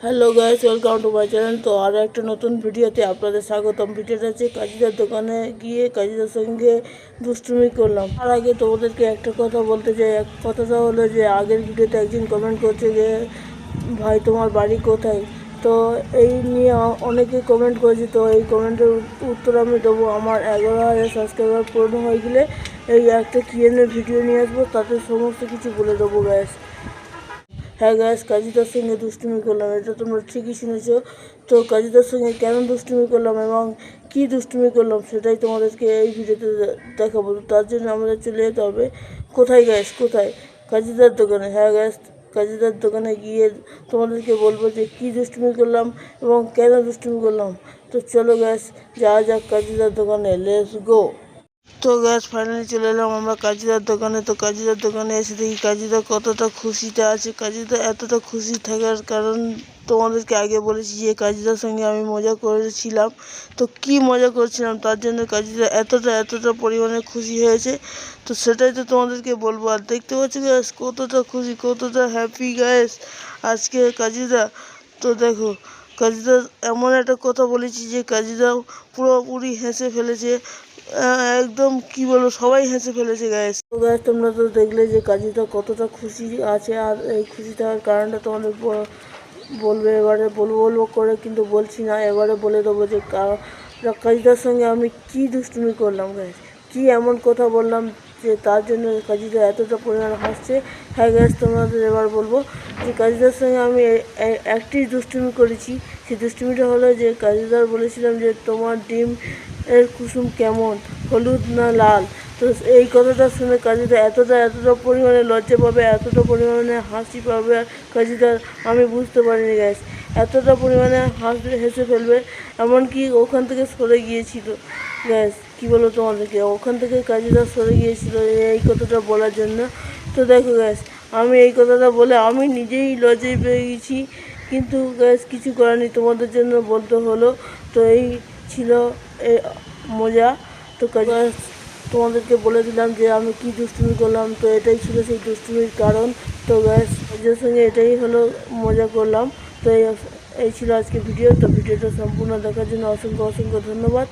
Hello guys, welcome to my channel. তো আরও একটা নতুন ভিডিওতে আপনাদের স্বাগতম। ভিডিওটা হচ্ছে কাজিদার দোকানে গিয়ে কাজিদার সঙ্গে দুষ্টুমি করলাম। তার আগে তোমাদেরকে একটা কথা বলতে চাই। এক কথাটা হলো যে আগের ভিডিওতে একজন কমেন্ট করছে যে ভাই তোমার বাড়ি কোথায়। তো এই নিয়ে অনেকে কমেন্ট করেছে। তো এই কমেন্টের উত্তর আমি দেবো। আমার 11,000 সাবস্ক্রাইবার পূর্ণ হয়ে গেলে এই একটা Q&A ভিডিও নিয়ে আসবো, তাতে সমস্ত কিছু বলে দেবো গাইস। হ্যাঁ গাইস, কাজিদার সঙ্গে দুষ্টুমি করলাম, এটা তোমরা ঠিকই শুনেছো। তো কাজিদার সঙ্গে কেন দুষ্টুমি করলাম এবং কী দুষ্টুমি করলাম সেটাই তোমাদেরকে এই ভিডিওতে দেখাবো। তার জন্য আমাদের চলে যেতে হবে কোথায় গাইস, কোথায়? কাজিদার দোকানে। হ্যাঁ গাইস, কাজিদার দোকানে গিয়ে তোমাদেরকে বলবো যে কী দুষ্টুমি করলাম এবং কেন দুষ্টুমি করলাম। তো চলো গাইস, যাওয়া যাক কাজিদার দোকানে, লেটস গো। তো গ্যাস ফাইনালি চলে এলাম আমরা কাজিদার দোকানে। তো কাজিদার দোকানে এসে দেখি কাজিদা কতটা খুশিতে আছে। কাজিদা এতটা খুশি থাকার কারণ তোমাদেরকে আগে বলেছি যে কাজিদার সঙ্গে আমি মজা করেছিলাম। তো কি মজা করছিলাম তার জন্য কাজিদা এতটা পরিমাণে খুশি হয়েছে। তো সেটাই তো তোমাদেরকে বলবো। আর দেখতে পাচ্ছি গ্যাস কতটা খুশি, কতটা হ্যাপি গ্যাস আজকে কাজিদা। তো দেখো কাজিদা এমন একটা কথা বলেছি যে কাজিদাও পুরোপুরি হেসে ফেলেছে। একদম কি বলবো, সবাই হেসে ফেলেছে গাইস। তো গাইস তোমরা তো দেখলে যে কাজিদা কতটা খুশি আছে। আর এই খুশি থাকার কারণটা তোমাদের বলবে। এবারে বলবো করে কিন্তু বলছি না, এবারে বলে দেবো যে কাজিদার সঙ্গে আমি কি দুষ্টুমি করলাম গাইস, কি এমন কথা বললাম যে তার জন্য কাজিদা এতটা পরিমাণে হাসছে। হ্যাঁ গ্যাস, তোমাদের এবার বলবো যে কাজিদার সঙ্গে আমি একটি দুষ্টুমি করেছি। সেই দুষ্টুমিটা হলো যে কাজিদার বলেছিলাম যে তোমার ডিম এর কুসুম কেমন, হলুদ না লাল। তো এই কথাটা শুনে কাজিদা এতটা পরিমাণে লজ্জা পাবে, এতটা পরিমাণে হাসি পাবে কাজিদার, আমি বুঝতে পারিনি গ্যাস। এতটা পরিমাণে হেসে ফেলবে, এমনকি ওখান থেকে সরে গিয়েছিল গ্যাস। কী বলো তোমাদেরকে, ওখান থেকে কাজিদা সরে গিয়েছিল এই কথাটা বলার জন্য। তো দেখো গ্যাস, আমি এই কথাটা বলে আমি নিজেই লজ্জায় পেয়ে গেছি, কিন্তু গ্যাস কিছু করার নেই, তোমাদের জন্য বলতে হলো। তো এই ছিল মজা। তো গ্যাস তোমাদেরকে বলে দিলাম যে আমি কি দুষ্টুমি করলাম। তো এটাই ছিল সেই দুষ্টুমির কারণ। তো গ্যাস এর সঙ্গে এটাই হলো মজা করলাম। তো এই ছিল আজকে ভিডিও। তো ভিডিওটা সম্পূর্ণ দেখার জন্য অসংখ্য ধন্যবাদ।